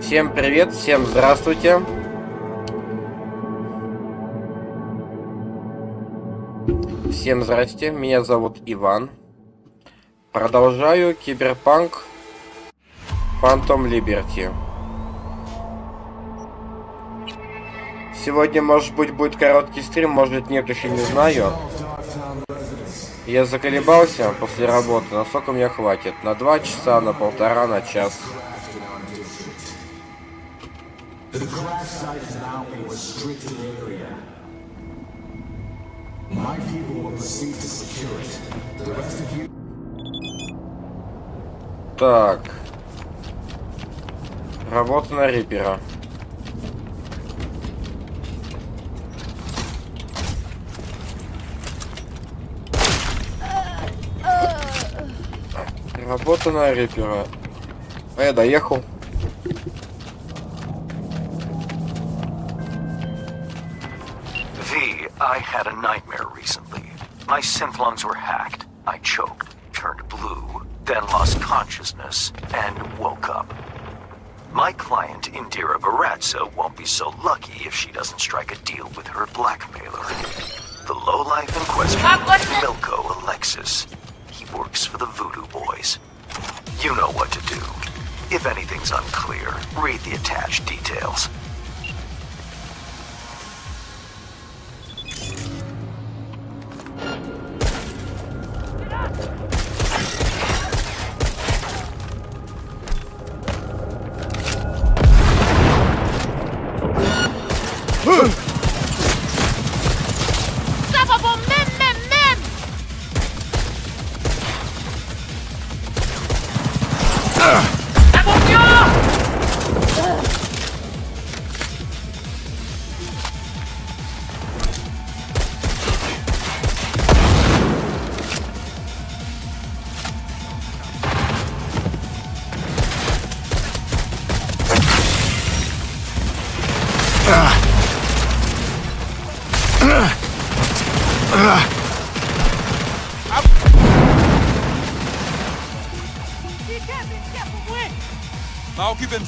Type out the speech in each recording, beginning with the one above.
Всем привет, всем здравствуйте. Всем здрасте, меня зовут Иван. Продолжаю Cyberpunk Phantom Liberty. Сегодня, может быть, будет короткий стрим, может нет, еще не знаю. Я заколебался после работы, насколько мне хватит. На 2 часа, на 1,5, на час. Так. Работа на Риппера. Работа на Риппера. Доехал. I had a nightmare recently. My synth lungs were hacked. I choked, turned blue, then lost consciousness, and woke up. My client, Indira Baratza, won't be so lucky if she doesn't strike a deal with her blackmailer. The lowlife in question, Milko Alexis. He works for the Voodoo Boys. You know what to do. If anything's unclear, read the attached details.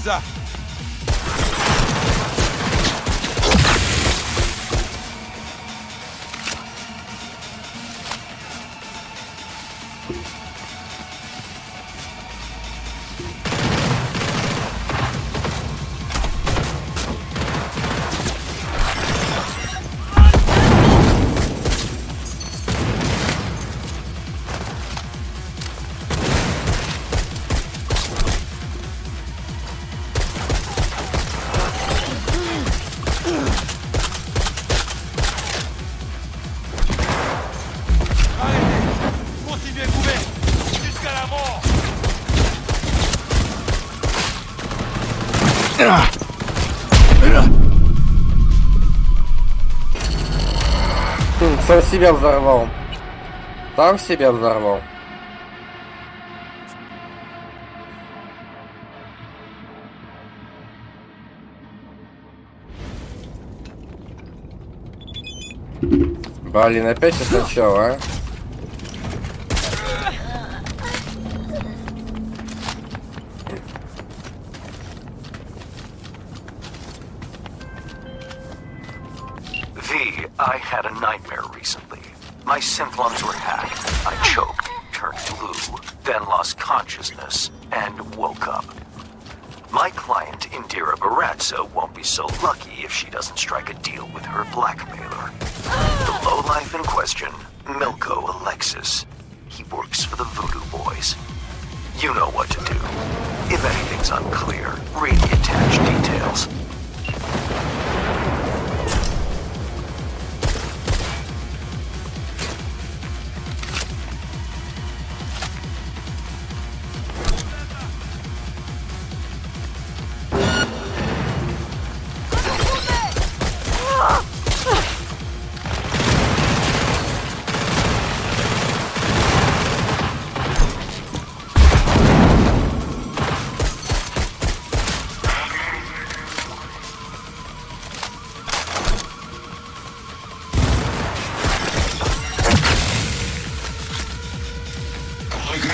Za. Сам себя взорвал. Сам себя взорвал. Блин, опять сначала, а? I had a nightmare recently. My synth lungs were hacked. I choked, turned blue, then lost consciousness, and woke up. My client, Indira Baratza, won't be so lucky if she doesn't strike a deal with her blackmailer. The lowlife in question, Milko Alexis. He works for the Voodoo Boys. You know what to do. If anything's unclear, read the attached details.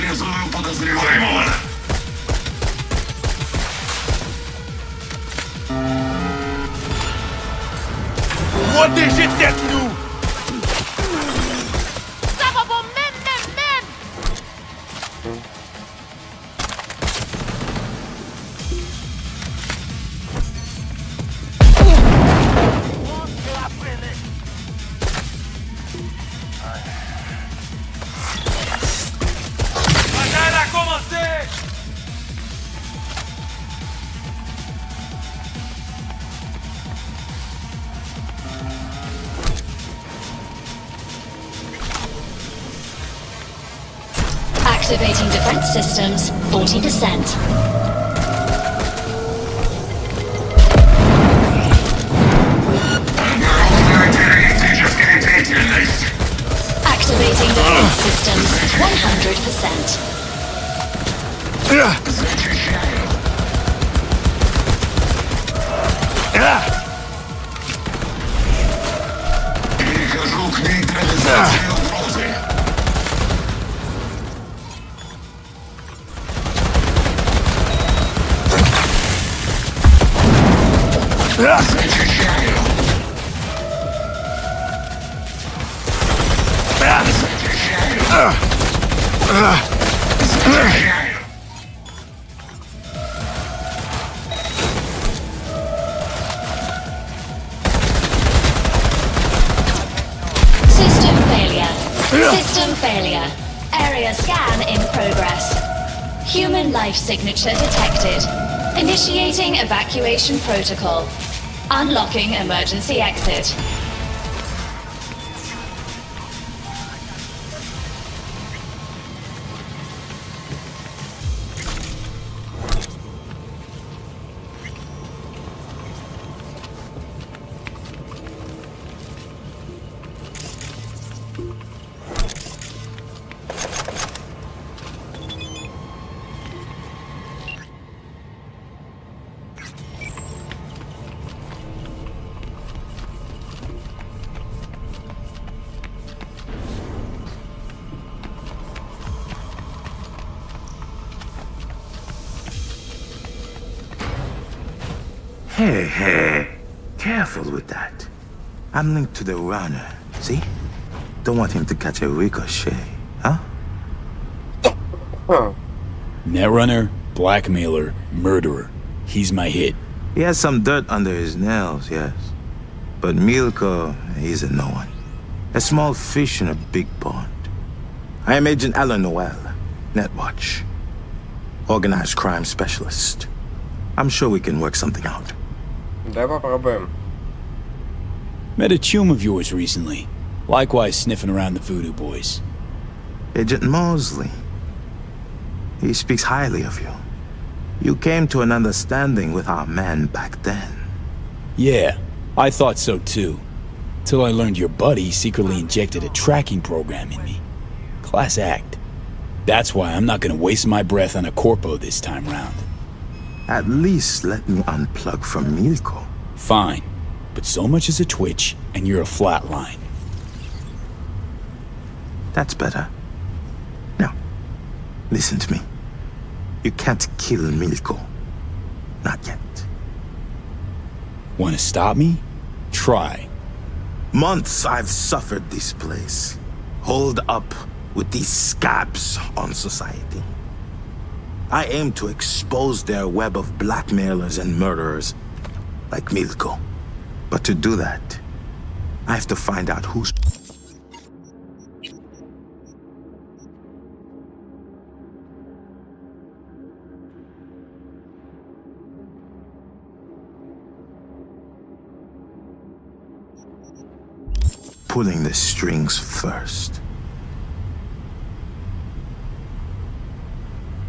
преследую подозреваемого. What is it that you... Activating defense systems, 40%. Activating defense systems, 100%. Перехожу к нейтрализации угрозы. Зачищаю. Зачищаю. System failure. System failure. Area scan in progress. Human life signature detected. Initiating evacuation protocol. Unlocking emergency exit. Hey, careful with that. I'm linked to the runner, see? Don't want him to catch a ricochet, huh? Huh. Netrunner, blackmailer, murderer. He's my hit. He has some dirt under his nails, yes. But Milko, he's a no one. A small fish in a big pond. I am Agent Alan Noel, Netwatch. Organized crime specialist. I'm sure we can work something out. Давай попробуем. Met a chum of yours recently. Likewise sniffing around the Voodoo Boys. Agent Mosley. He speaks highly of you. You came to an understanding with our man back then. Yeah, I thought so too. Till I learned your buddy secretly injected a tracking program in me. Class act. That's why I'm not gonna waste my breath on a corpo this time round. At least let me unplug from Milko. Fine, but so much as a twitch, and you're a flatline. That's better. Now, listen to me. You can't kill Milko. Not yet. Wanna stop me? Try. Months I've suffered this place. Holed up with these scabs on society. I aim to expose their web of blackmailers and murderers like Milko. But to do that, I have to find out who's... pulling the strings first.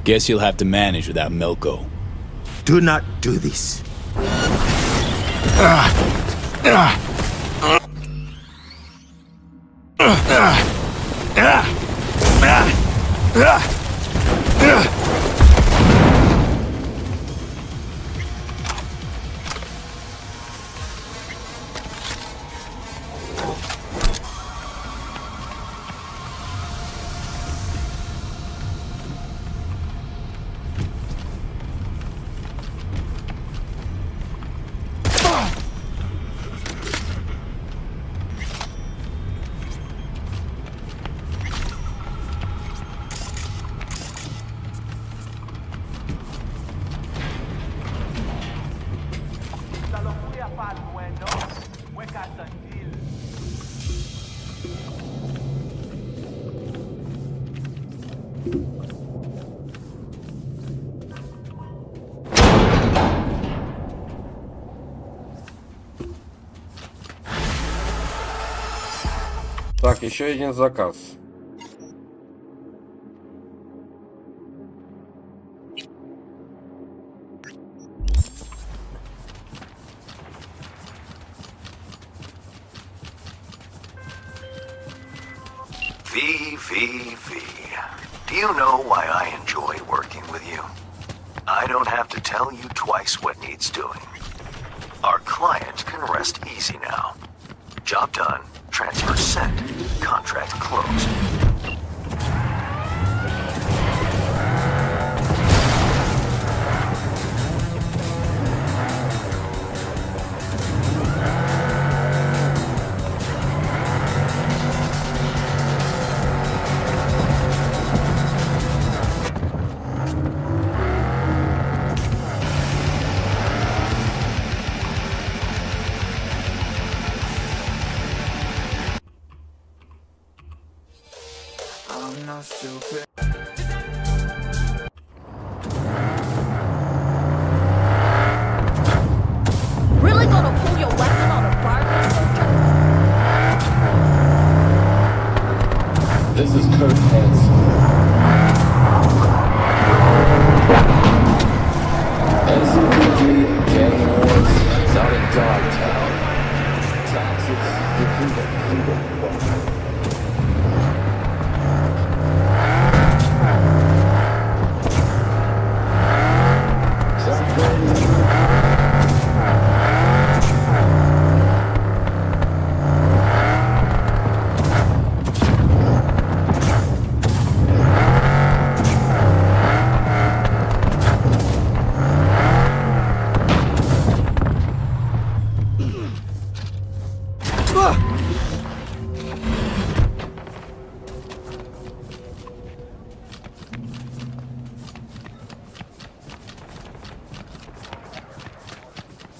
Guess you'll have to manage without Milko. Do not do this. Так, еще один заказ. V. Do you know why I enjoy working with you? I don't have to tell you twice what needs doing. Our client can rest easy now. Job done, transfer sent, contract closed. I'm not stupid. Really gonna pull your weapon on a bargain soldier? This is Kurt Hansen. NCPD gang wars is out in Dogtown. Taxes, defeat and freedom.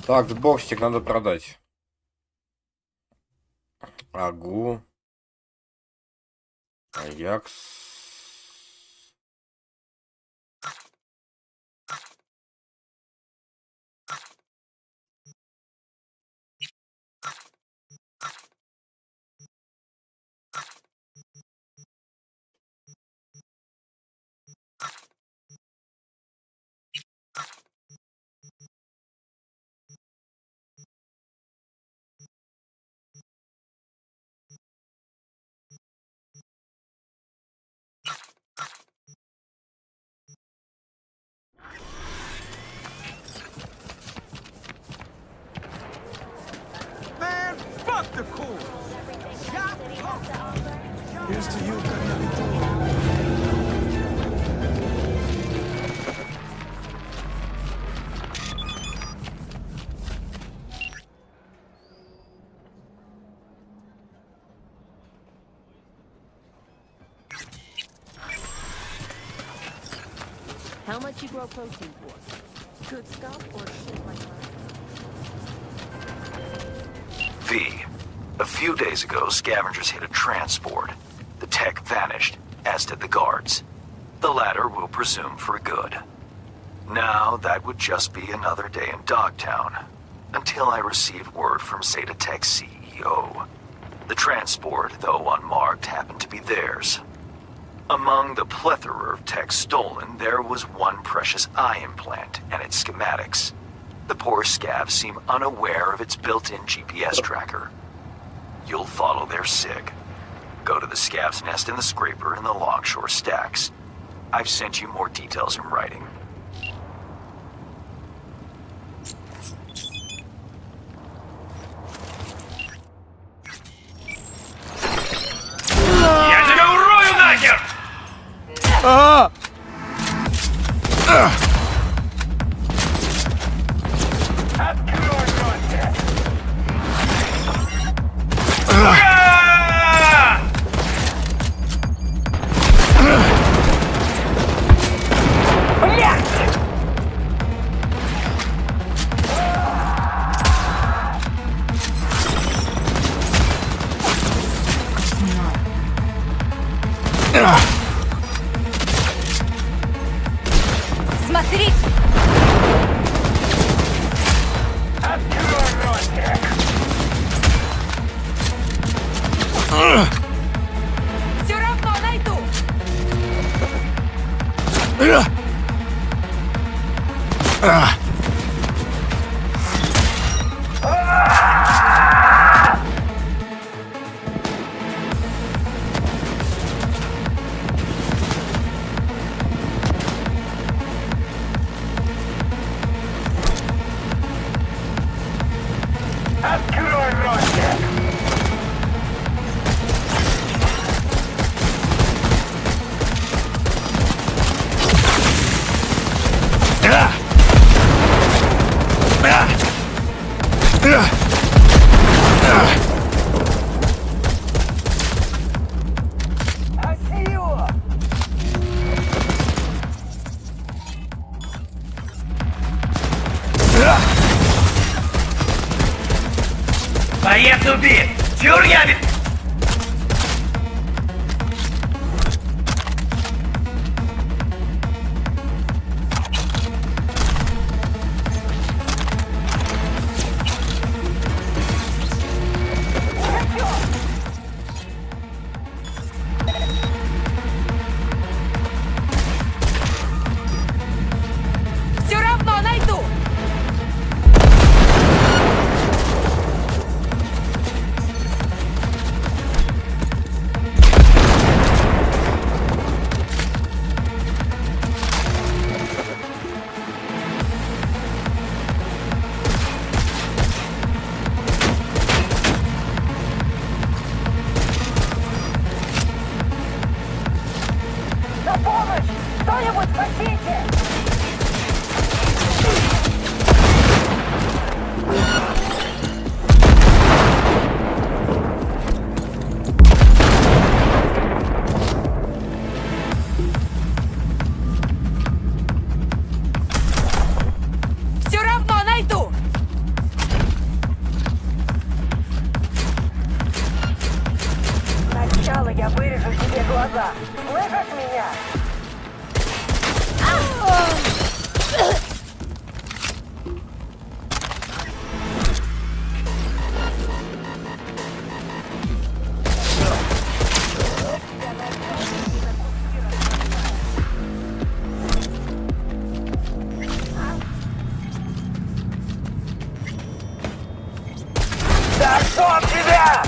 Так, боксик надо продать. Агу. Аякс. Man, fuck the cool. Here's to you, Carmelito. How much you grow protein for? Good stuff or shit like that? V. A few days ago, scavengers hit a transport. The tech vanished, as did the guards. The latter we'll presume for good. Now, that would just be another day in Dogtown, until I receive word from Zeta Tech's CEO. The transport, though unmarked, happened to be theirs. Among the plethora of tech stolen, there was one precious eye implant and its schematics. The poor scavs seem unaware of its built-in GPS tracker. You'll follow their sig. Go to the scav's nest in the scraper in the Longshore stacks. I've sent you more details in writing. Смотри! Боец убит! Тюрья! Все равно найду! На помощь! Кто-нибудь хотите? Все равно найду! Сначала я вырежу тебе глаза. Слышишь меня? Да чтоб тебя!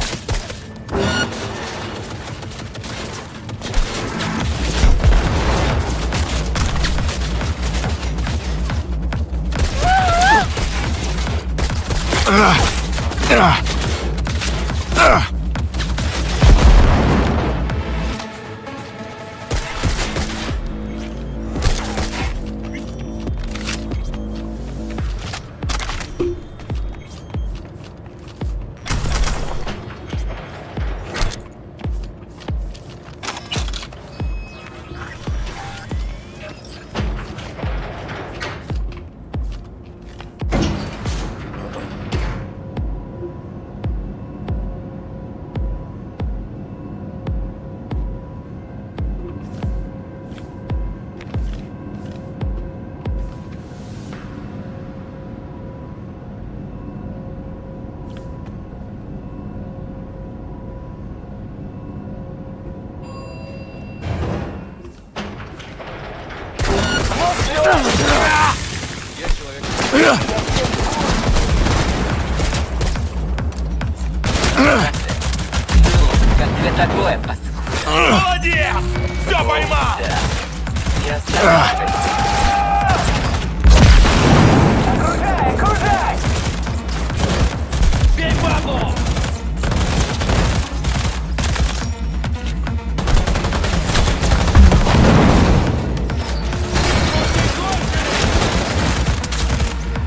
Как тебе такое, паскуда? Молодец! Все поймал! Не останавливайся. Окружай, окружай! Бей бабу!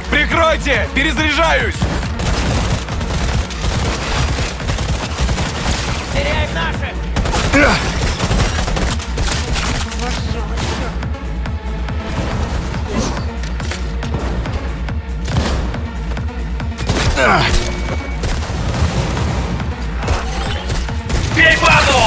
Прикройте! Перезаряжаюсь! Теряем наших! Бей базу!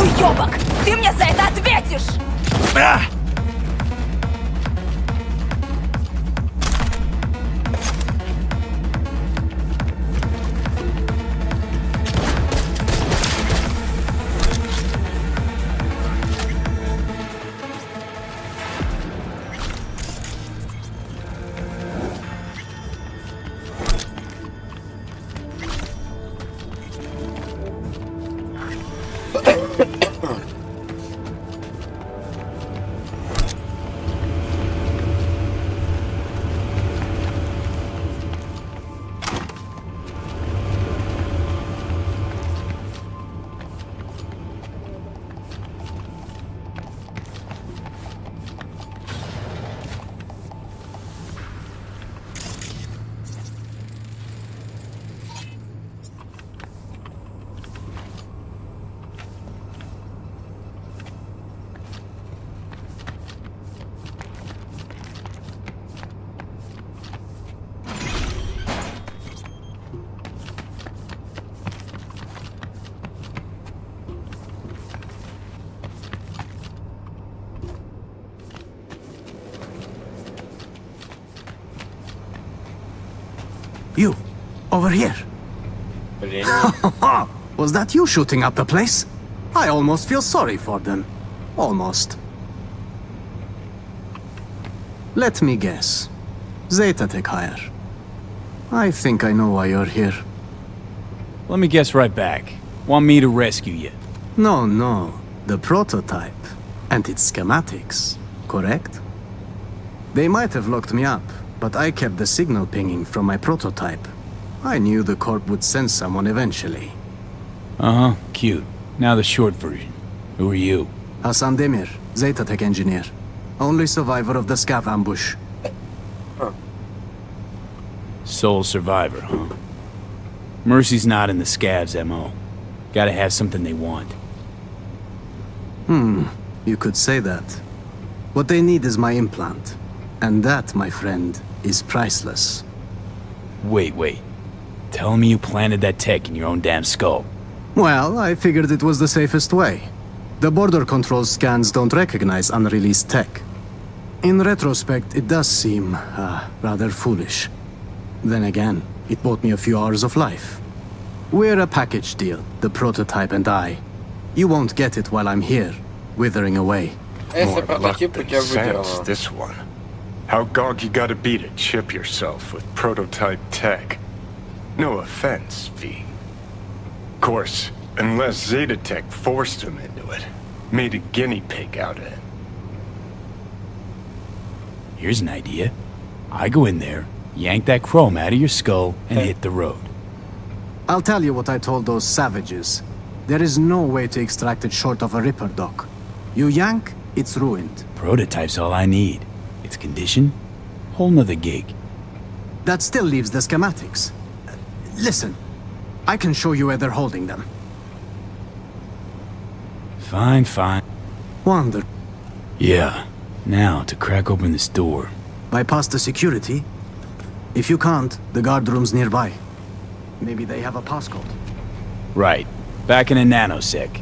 Уёбок! Ты мне за это ответишь! You, over here. Блин. Was that you shooting up the place? I almost feel sorry for them. Almost. Let me guess. Zeta Tech hire. I think I know why you're here. Let me guess right back. Want me to rescue you? No. The prototype. And its schematics. Correct? They might have locked me up, but I kept the signal pinging from my prototype. I knew the Corp would send someone eventually. Uh-huh, cute. Now the short version. Who are you? Hassan Demir, Zeta Tech engineer. Only survivor of the scav ambush. Sole survivor, huh? Mercy's not in the scavs, M.O. Gotta have something they want. You could say that. What they need is my implant. And that, my friend, is priceless. Wait. Tell me you planted that tech in your own damn skull. Well, I figured it was the safest way. The border control scans don't recognize unreleased tech. In retrospect, it does seem, rather foolish. Then again, it bought me a few hours of life. We're a package deal, the prototype and I. You won't get it while I'm here, withering away. А если More luck прототип у than тебя sense, выдернул? this one. How gog you gotta be to chip yourself with prototype tech? No offense, V. Of course, unless Zeta Tech forced him into it. Made a guinea pig out of it. Here's an idea. I go in there, yank that chrome out of your skull, and hit the road. I'll tell you what I told those savages. There is no way to extract it short of a Ripper dock. You yank, it's ruined. Prototype's all I need. Its condition? Whole nother gig. That still leaves the schematics. Listen, I can show you where they're holding them. Fine. Wonder. Yeah. Now, to crack open this door. Bypass the security? If you can't, the guard room's nearby. Maybe they have a passcode. Right. Back in a nanosec.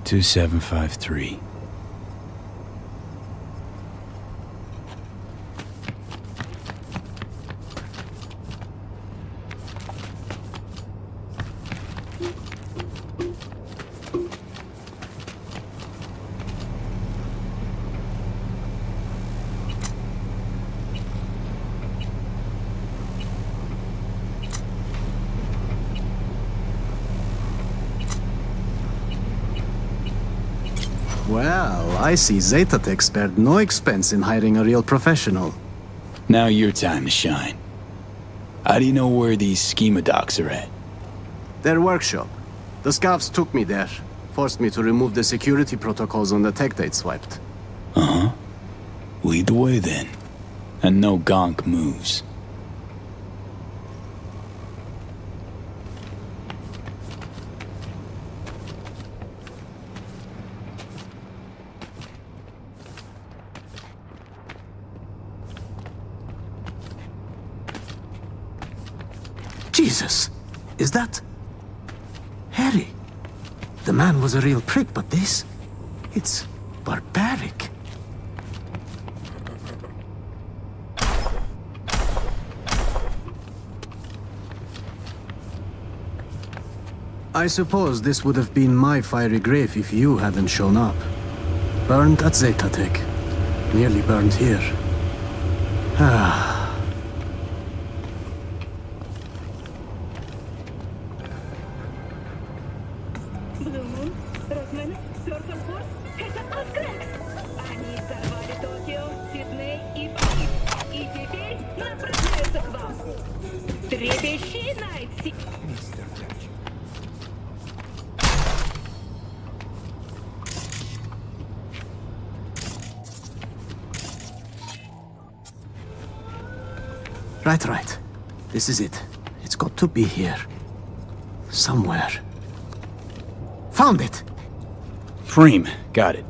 $2753. Well, I see Zetatech spared no expense in hiring a real professional. Now your time to shine. How do you know where these schema docs are at? Their workshop. The scavs took me there. Forced me to remove the security protocols on the tech they'd swiped. Uh-huh. Lead the way then. And no gonk moves. Jesus! Is that... Harry? The man was a real prick, but this... It's barbaric. I suppose this would have been my fiery grave if you hadn't shown up. Burned at Zetatech. Nearly burned here. Ah... Right. This is it. It's got to be here. Somewhere. Found it! Freem, got it.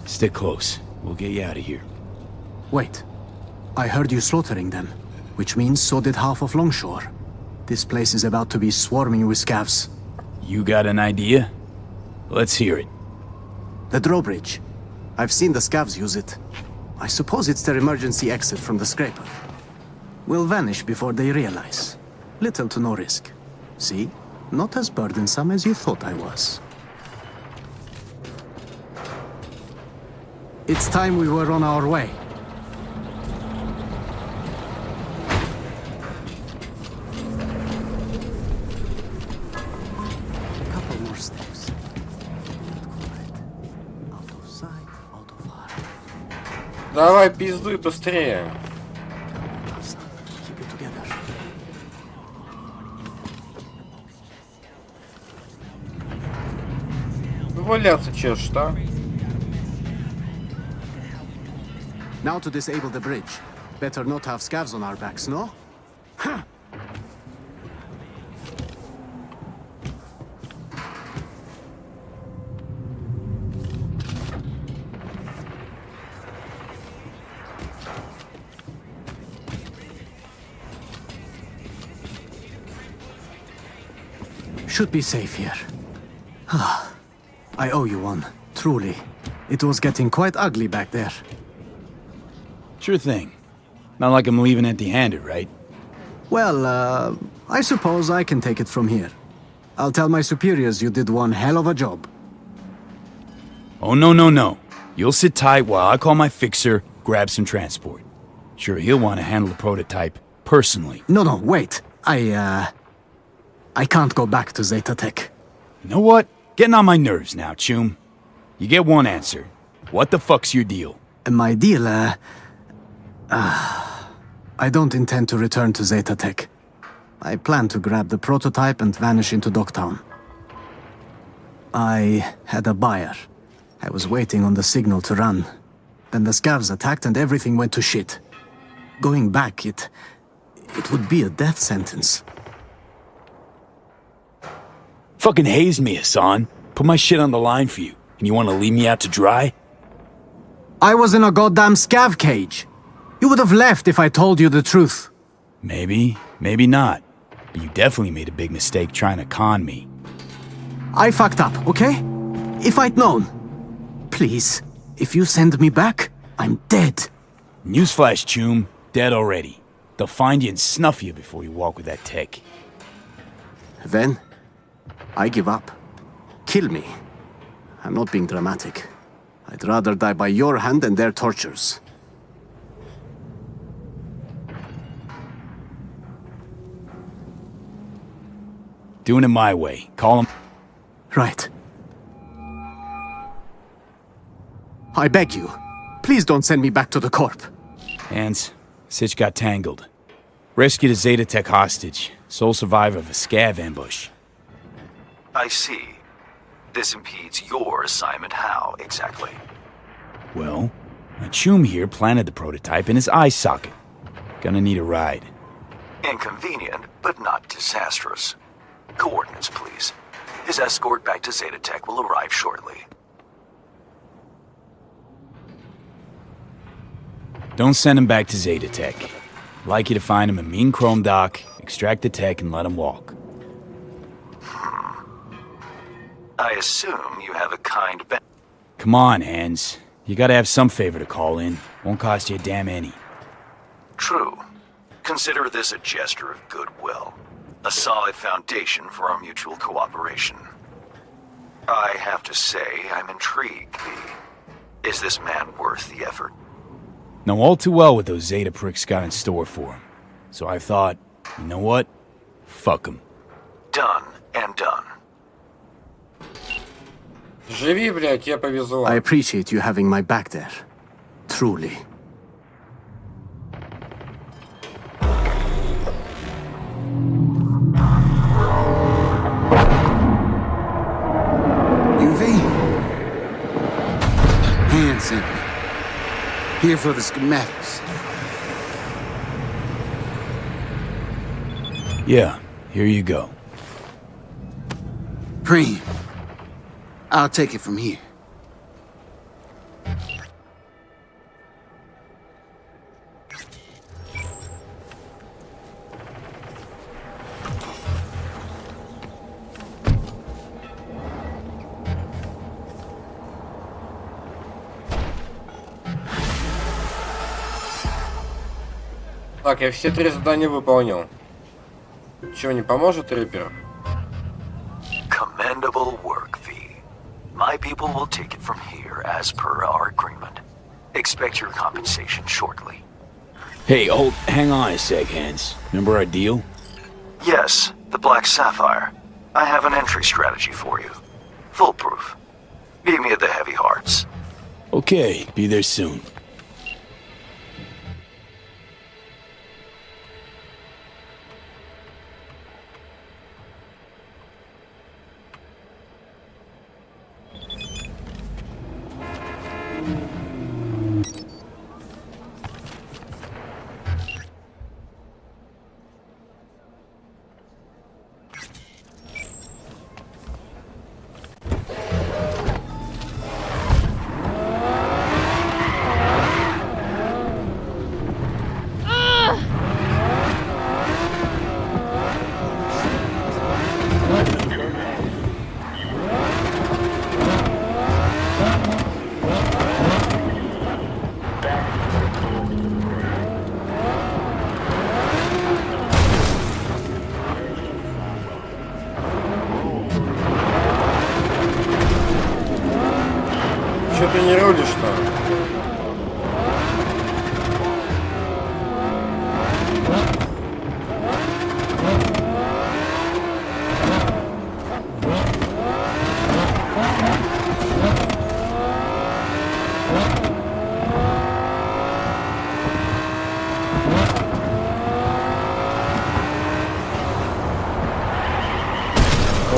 Stick close. We'll get you out of here. Wait. I heard you slaughtering them, which means so did half of Longshore. This place is about to be swarming with scavs. You got an idea? Let's hear it. The drawbridge. I've seen the scavs use it. I suppose it's their emergency exit from the scraper. Will vanish before they realize. Little to no risk. See? Not as burdensome as you thought I was. It's time we were on our way. A couple more steps. Out of sight, out of heart. Давай, пиздуй быстрее. Keep it together. Валяться чешешь, да? Now to disable the bridge. Better not have scavs on our backs, no? Huh. Should be safe here. I owe you one, truly. It was getting quite ugly back there. Sure thing. Not like I'm leaving empty-handed, right? Well, I suppose I can take it from here. I'll tell my superiors you did one hell of a job. Oh, no. You'll sit tight while I call my fixer, grab some transport. Sure, he'll want to handle the prototype personally. No, wait. I can't go back to Zetatech. You know what? Getting on my nerves now, Chum. You get one answer. What the fuck's your deal? My deal, I don't intend to return to Zetatech. I plan to grab the prototype and vanish into Dogtown. I had a buyer. I was waiting on the signal to run. Then the scavs attacked and everything went to shit. Going back, it would be a death sentence. Fucking hazed me, Hassan. Put my shit on the line for you. And you want to leave me out to dry? I was in a goddamn scav cage. You would have left if I told you the truth. Maybe, maybe not. But you definitely made a big mistake trying to con me. I fucked up, okay? If I'd known. Please, if you send me back, I'm dead. Newsflash, Chum. Dead already. They'll find you and snuff you before you walk with that tech. Then, I give up. Kill me. I'm not being dramatic. I'd rather die by your hand than their tortures. Doing it my way. Call him. Right. I beg you. Please don't send me back to the Corp. Hans, Sitch got tangled. Rescued a Zeta Tech hostage, sole survivor of a scav ambush. I see. This impedes your assignment. How, exactly? Well, a Chum here planted the prototype in his eye socket. Gonna need a ride. Inconvenient, but not disastrous. Coordinates, please. His escort back to Zeta Tech will arrive shortly. Don't send him back to Zeta Tech. I'd like you to find him a mean chrome dock, extract the tech, and let him walk. I assume you have a kind Come on, Hans. You gotta have some favor to call in. Won't cost you a damn any. True. Consider this a gesture of goodwill. A solid foundation for our mutual cooperation. I have to say, I'm intrigued, V. Is this man worth the effort? Know all too well what those Zeta pricks got in store for him. So I thought, you know what? Fuck him. Done and done. Живи, блядь, я повезу. I appreciate you having my back there. Truly. UV? Hanson. Here for the schematics. Yeah, here you go. Preem. I'll take it from here. Так, я все 3 задания выполнил. Чего, не поможет, Риппер? Commendable work, V. My people will take it from here as per our agreement. Expect your compensation shortly. Hey, hang on a sec, Hans. Remember our deal? Yes, the Black Sapphire. I have an entry strategy for you. Foolproof. Meet me at the Heavy Hearts. Okay, be there soon. Чё ты не рулишь-то?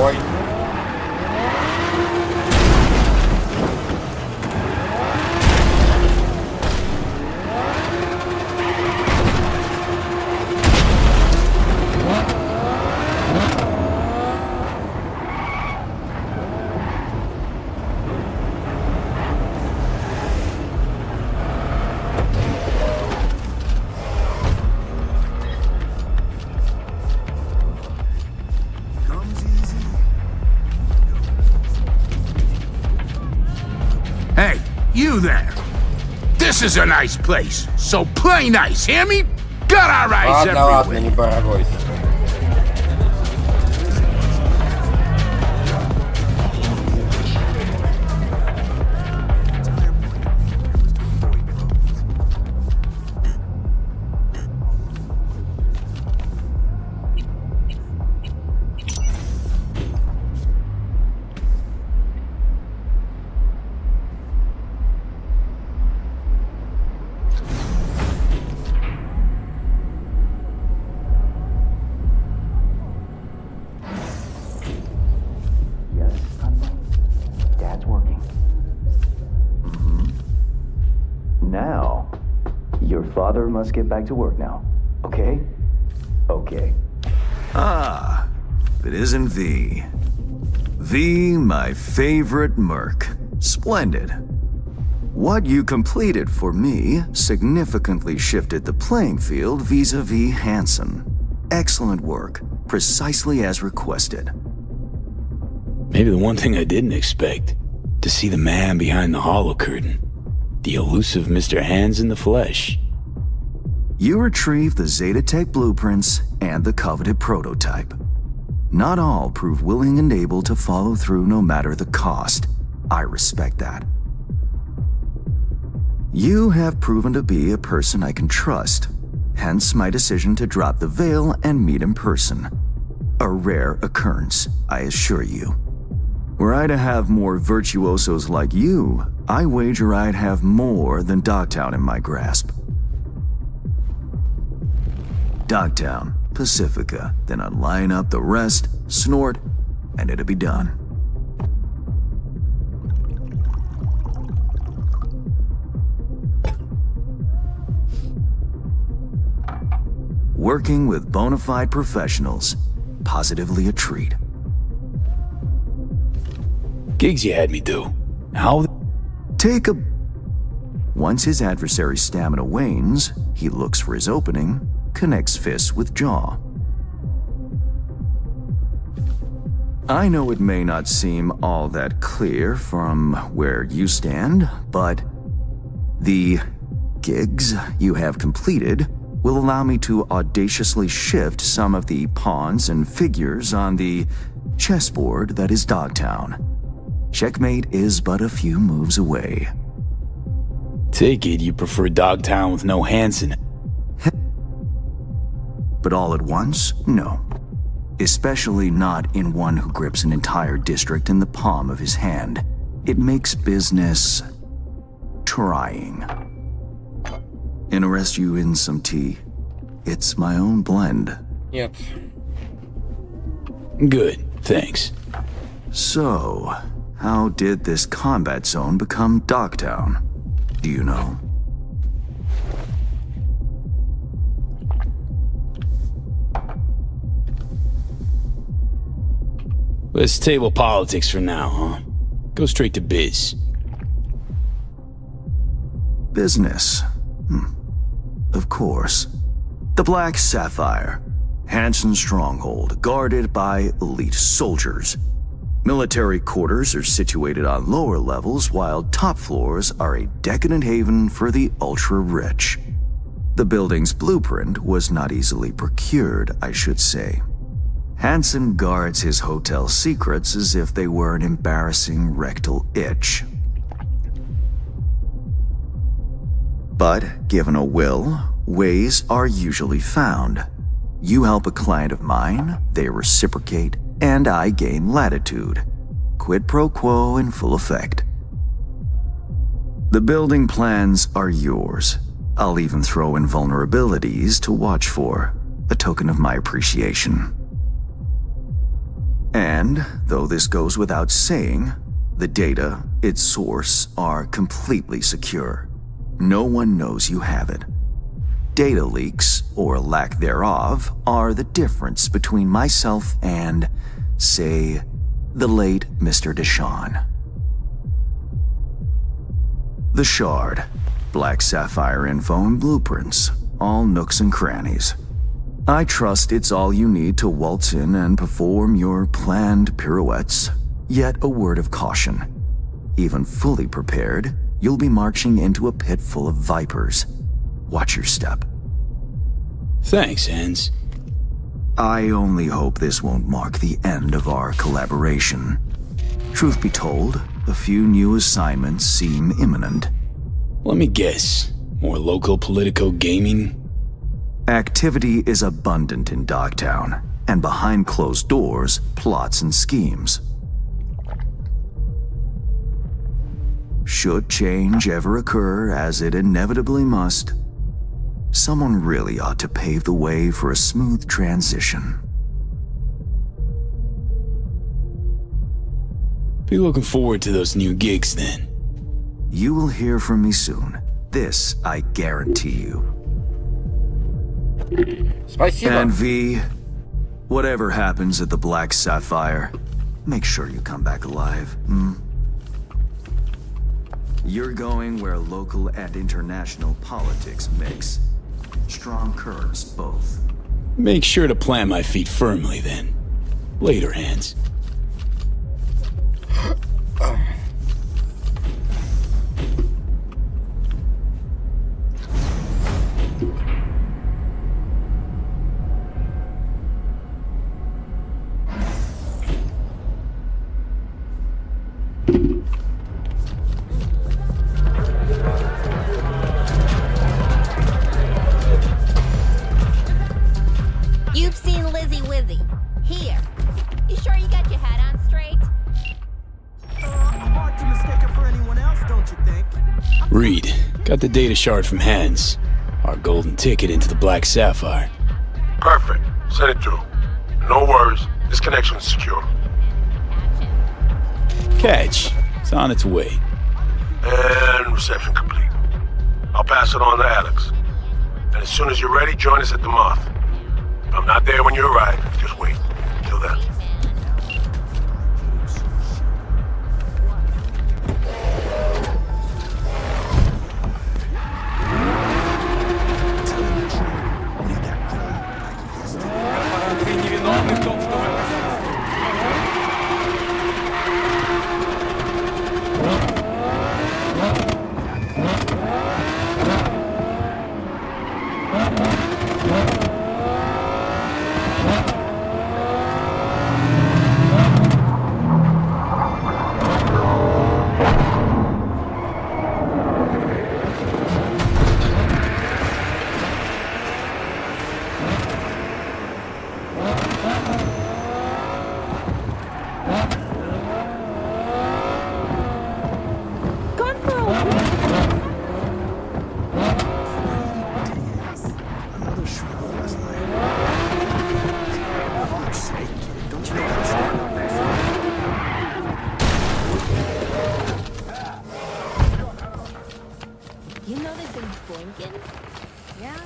Ой. Hey, you there. This is a nice place, so play nice, hear me? Got our eyes Ладно, ладно, everywhere. не барагойся. Your father must get back to work now. Okay? Okay. Ah, it isn't V. V, my favorite merc. Splendid. What you completed for me significantly shifted the playing field vis-a-vis Hansen. Excellent work, precisely as requested. Maybe the one thing I didn't expect, to see the man behind the hollow curtain. The elusive Mr. Hands in the flesh. You retrieved the Zetatech blueprints and the coveted prototype. Not all prove willing and able to follow through no matter the cost. I respect that. You have proven to be a person I can trust, hence my decision to drop the veil and meet in person. A rare occurrence, I assure you. Were I to have more virtuosos like you, I wager I'd have more than Dogtown in my grasp. Dogtown, Pacifica, then I'd line up the rest, snort, and it'd be done. Working with bona fide professionals, positively a treat. Gigs you had me do. How? Take a... Once his adversary's stamina wanes, he looks for his opening, connects fists with jaw. I know it may not seem all that clear from where you stand, but the gigs you have completed will allow me to audaciously shift some of the pawns and figures on the chessboard that is Dogtown. Checkmate is but a few moves away. Take it you prefer Dogtown with no Hansen. But all at once? No. Especially not in one who grips an entire district in the palm of his hand. It makes business... trying. Interest you in some tea? It's my own blend. Нет. Good, thanks. So, how did this combat zone become Dogtown? Do you know? Let's table politics for now, huh? Go straight to biz. Business. Of course. The Black Sapphire. Hansen's stronghold, guarded by elite soldiers. Military quarters are situated on lower levels, while top floors are a decadent haven for the ultra-rich. The building's blueprint was not easily procured, I should say. Hansen guards his hotel secrets as if they were an embarrassing rectal itch. But, given a will, ways are usually found. You help a client of mine, they reciprocate, and I gain latitude. Quid pro quo in full effect. The building plans are yours. I'll even throw in vulnerabilities to watch for, a token of my appreciation. And, though this goes without saying, the data, its source, are completely secure. No one knows you have it. Data leaks, or lack thereof, are the difference between myself and, say, the late Mr. Deshawn. The Shard, Black Sapphire info and blueprints, all nooks and crannies. I trust it's all you need to waltz in and perform your planned pirouettes, yet a word of caution. Even fully prepared, you'll be marching into a pit full of vipers. Watch your step. Thanks, Hans. I only hope this won't mark the end of our collaboration. Truth be told, a few new assignments seem imminent. Let me guess. More local Politico gaming? Activity is abundant in Dogtown, and behind closed doors, plots and schemes. Should change ever occur, as it inevitably must, someone really ought to pave the way for a smooth transition. Be looking forward to those new gigs then. You will hear from me soon. This I guarantee you. Спасибо. And V, whatever happens at the Black Sapphire, make sure you come back alive, hmm? You're going where local and international politics mix. Strong currents, both. Make sure to plant my feet firmly, then. Later, Hans. You've seen Lizzie Wizzy. Here. You sure you got your hat on straight? Hard to mistake her for anyone else, don't you think? Reed, got the data shard from Hans. Our golden ticket into the Black Sapphire. Perfect. Send it through. No worries. This connection's secure. Catch. It's on its way. And reception complete. I'll pass it on to Alex. And as soon as you're ready, join us at the Moth. If I'm not there when you arrive, just wait. Till then. You know they've been blinking? Yeah,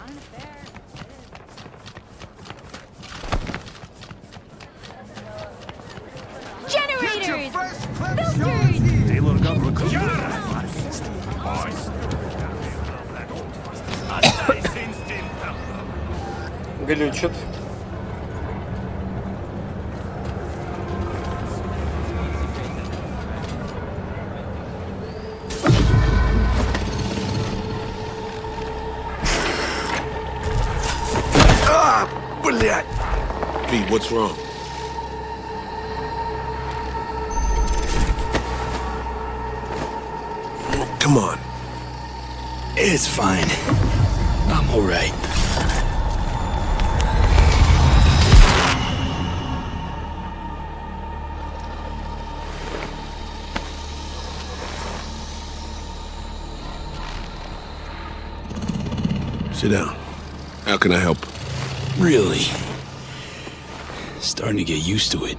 on an affair. Generators! Filters! They look up Глючит. Блядь! V, what's wrong? Come on. It's fine. I'm alright. Sit down. How can I help? Really? Starting to get used to it.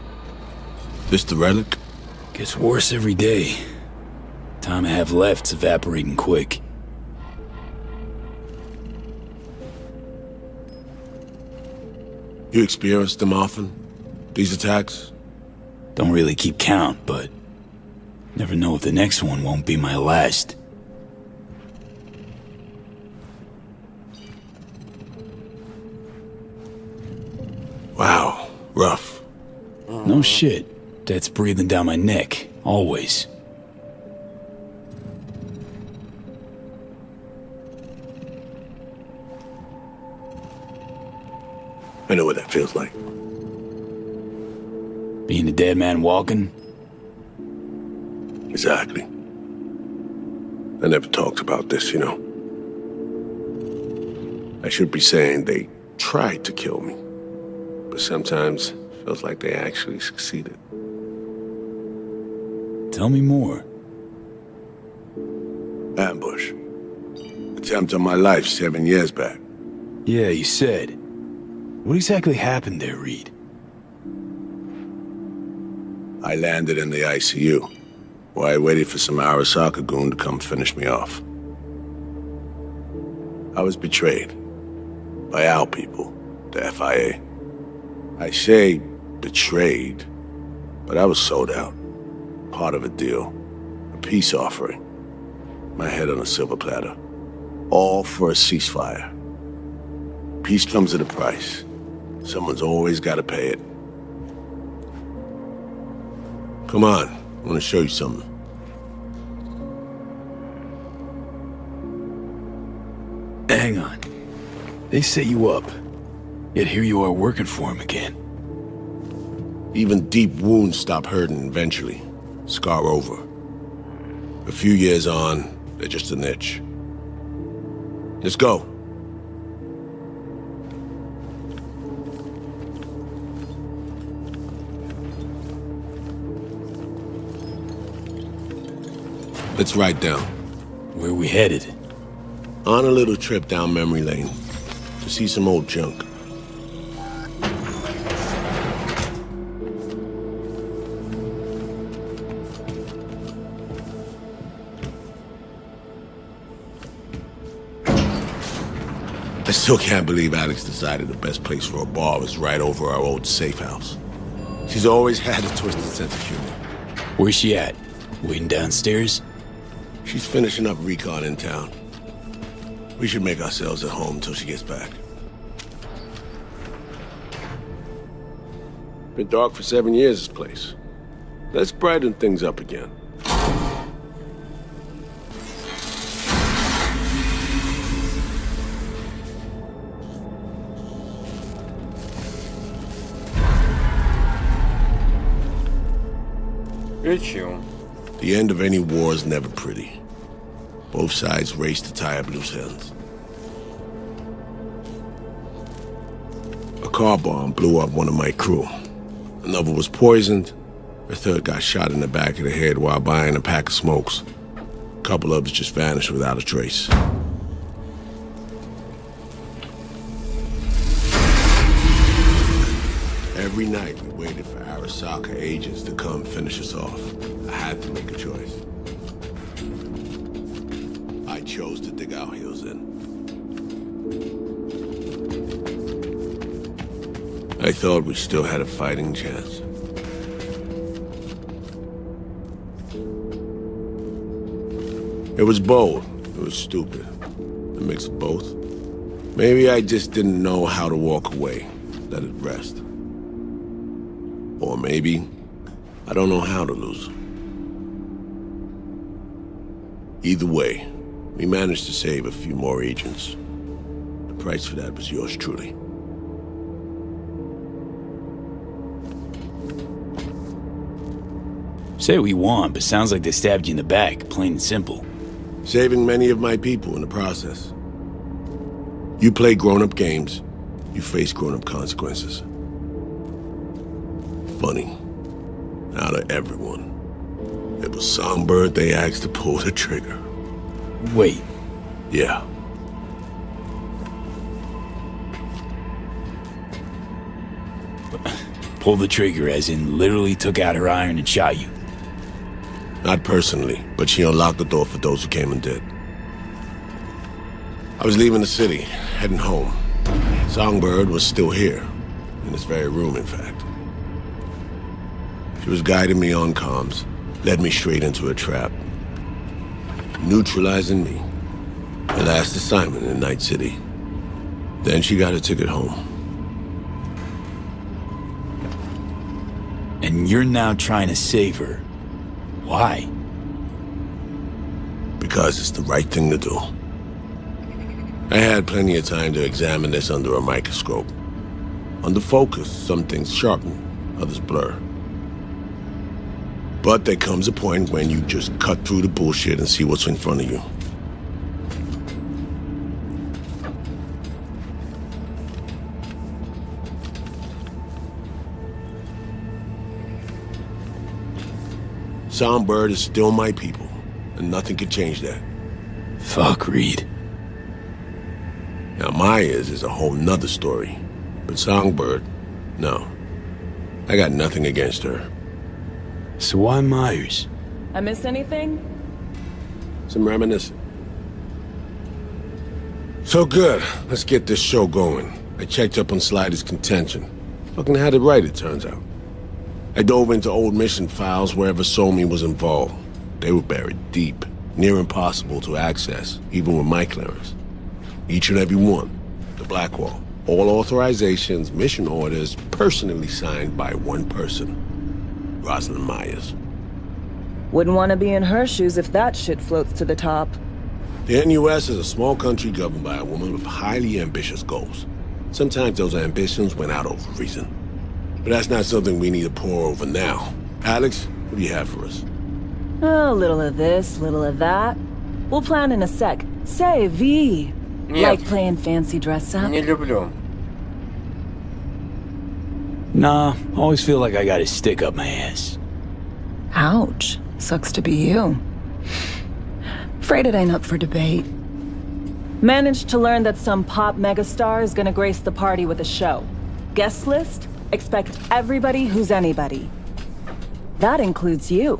This the relic? Gets worse every day. Time I have left's evaporating quick. You experience them often? These attacks? Don't really keep count, but never know if the next one won't be my last. Wow, rough. No shit. That's breathing down my neck, always. I know what that feels like. Being a dead man walking? Exactly. I never talked about this, you know. I should be saying they tried to kill me. But sometimes it feels like they actually succeeded. Tell me more. Ambush. Attempt on my life 7 years back. Yeah, you said. What exactly happened there, Reed? I landed in the ICU, where I waited for some Arasaka goon to come finish me off. I was betrayed. By our people, the FIA. I say betrayed, but I was sold out. Part of a deal. A peace offering. My head on a silver platter. All for a ceasefire. Peace comes at a price. Someone's always got to pay it. Come on, I want to show you something. Hang on. They set you up, yet here you are working for him again. Even deep wounds stop hurting eventually. Scar over. A few years on, they're just an itch. Let's go. Let's ride down. Where we headed? On a little trip down memory lane. To see some old junk. I still can't believe Alex decided the best place for a bar was right over our old safe house. She's always had a twisted sense of humor. Where's she at? Waiting downstairs? She's finishing up recon in town. We should make ourselves at home till she gets back. Been dark for 7 years, this place. Let's brighten things up again. The end of any war is never pretty. Both sides race to tie up loose ends. A car bomb blew up one of my crew. Another was poisoned. A third got shot in the back of the head while buying a pack of smokes. A couple others just vanished without a trace. Every night we waited for Arasaka agents to come finish us off. I had to make a choice. I chose to dig our heels in. I thought we still had a fighting chance. It was bold. It was stupid. A mix of both. Maybe I just didn't know how to walk away. Let it rest. Or maybe I don't know how to lose. Either way, we managed to save a few more agents. The price for that was yours truly. Say what you want, but sounds like they stabbed you in the back, plain and simple. Saving many of my people in the process. You play grown-up games, you face grown-up consequences. Funny. Out of everyone, it was Songbird they asked to pull the trigger. Wait. Yeah. Pull the trigger as in literally took out her iron and shot you? Not personally, but she unlocked the door for those who came and did. I was leaving the city, heading home. Songbird was still here, in this very room, in fact. She was guiding me on comms, led me straight into a trap. Neutralizing me. My last assignment in Night City. Then she got a ticket home. And you're now trying to save her. Why? Because it's the right thing to do. I had plenty of time to examine this under a microscope. Under focus, some things sharpen, others blur. But there comes a point when you just cut through the bullshit and see what's in front of you. Songbird is still my people, and nothing can change that. Fuck, Reed. Now Myers is a whole nother story, but Songbird, no. I got nothing against her. So why Myers? I missed anything? Some reminiscing. So good. Let's get this show going. I checked up on Slider's contention. Fucking had it right, it turns out. I dove into old mission files wherever Somi was involved. They were buried deep, near impossible to access, even with my clearance. Each and every one. The Blackwall. All authorizations, mission orders, personally signed by one person. Rosalind Myers. Wouldn't want to be in her shoes if that shit floats to the top. The NUS is a small country governed by a woman with highly ambitious goals. Sometimes those ambitions went out over reason. But that's not something we need to pour over now. Alex, what do you have for us? A little of this, little of that. We'll plan in a sec. Say, V. Нет. Like playing fancy dress up? Не люблю. Nah, always feel like I got a stick up my ass. Ouch. Sucks to be you. Afraid it ain't up for debate. Managed to learn that some pop megastar is gonna grace the party with a show. Guest list? Expect everybody who's anybody. That includes you.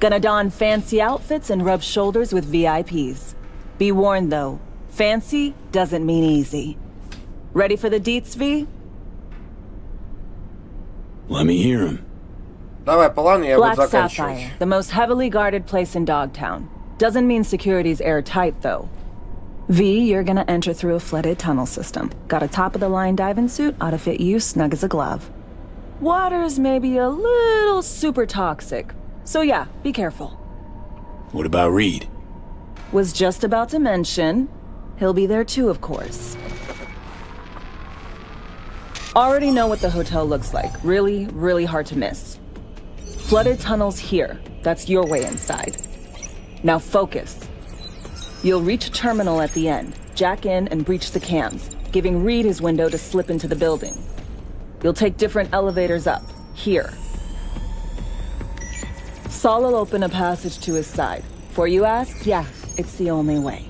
Gonna don fancy outfits and rub shoulders with VIPs. Be warned though, fancy doesn't mean easy. Ready for the deets, V? Let me hear him. Давай, план, я буду Black заканчивать. Sapphire, the most heavily guarded place in Dogtown. Doesn't mean security's airtight, though. V, you're gonna enter through a flooded tunnel system. Got a top-of-the-line diving suit, ought to fit you snug as a glove. Water's maybe a little super toxic. So yeah, be careful. What about Reed? Was just about to mention, he'll be there too, of course. Already know what the hotel looks like. Really, really hard to miss. Flooded tunnels here. That's your way inside. Now focus. You'll reach a terminal at the end, jack in and breach the cams, giving Reed his window to slip into the building. You'll take different elevators up, here. Saul will open a passage to his side. For you ask? Yeah, it's the only way.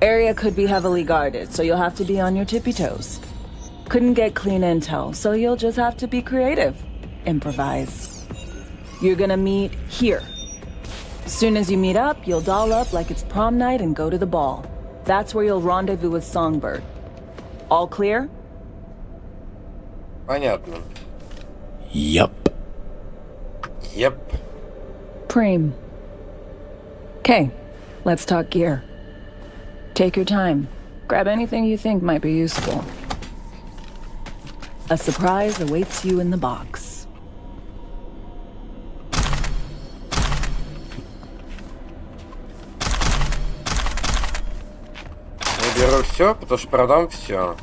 Area could be heavily guarded, so you'll have to be on your tippy toes. Couldn't get clean intel, so you'll just have to be creative. Improvise. You're gonna meet here. Soon as you meet up, you'll doll up like it's prom night and go to the ball. That's where you'll rendezvous with Songbird. All clear? Понятно. Yup. Yep. Preem. Okay, let's talk gear. Take your time. Grab anything you think might be useful. A surprise awaits you in the box. Я беру все, потому что продам все.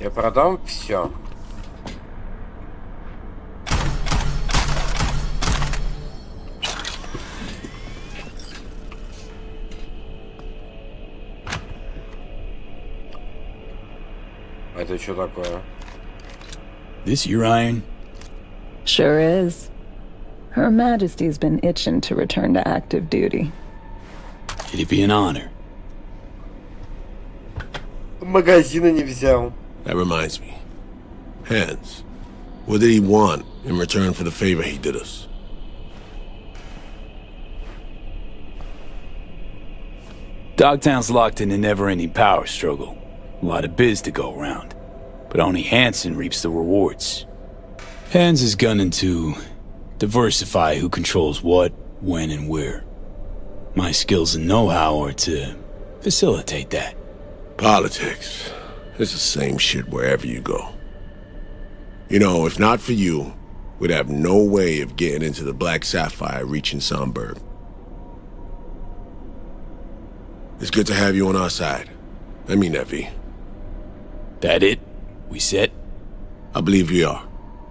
Я продам все. Это что такое? This your iron? Sure is. Her Majesty's been itching to return to active duty. It'd be an honor. Магазина не взял. That reminds me. Hans, what did he want in return for the favor he did us? Dogtown's locked in a never-ending power struggle. A lot of biz to go around. But only Hansen reaps the rewards. Hans is gunning to diversify who controls what, when, and where. My skills and know-how are to facilitate that. Politics. It's the same shit wherever you go. You know, if not for you, we'd have no way of getting into the Black Sapphire reaching Songbird. It's good to have you on our side. I mean that, V. That it? We set? I believe we are.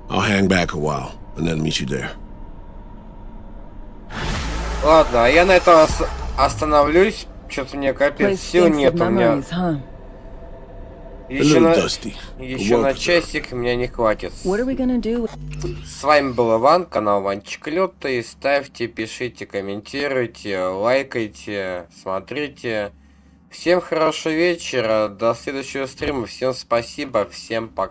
I'll hang back a while, and then meet you there. Ладно, а я на этом остановлюсь. Что-то мне капец сил нет у меня. Еще на часик меня не хватит. С вами был Иван, канал Ванчик Лёта. И ставьте, пишите, комментируйте, лайкайте, смотрите. Всем хорошего вечера, до следующего стрима, всем спасибо, всем пока.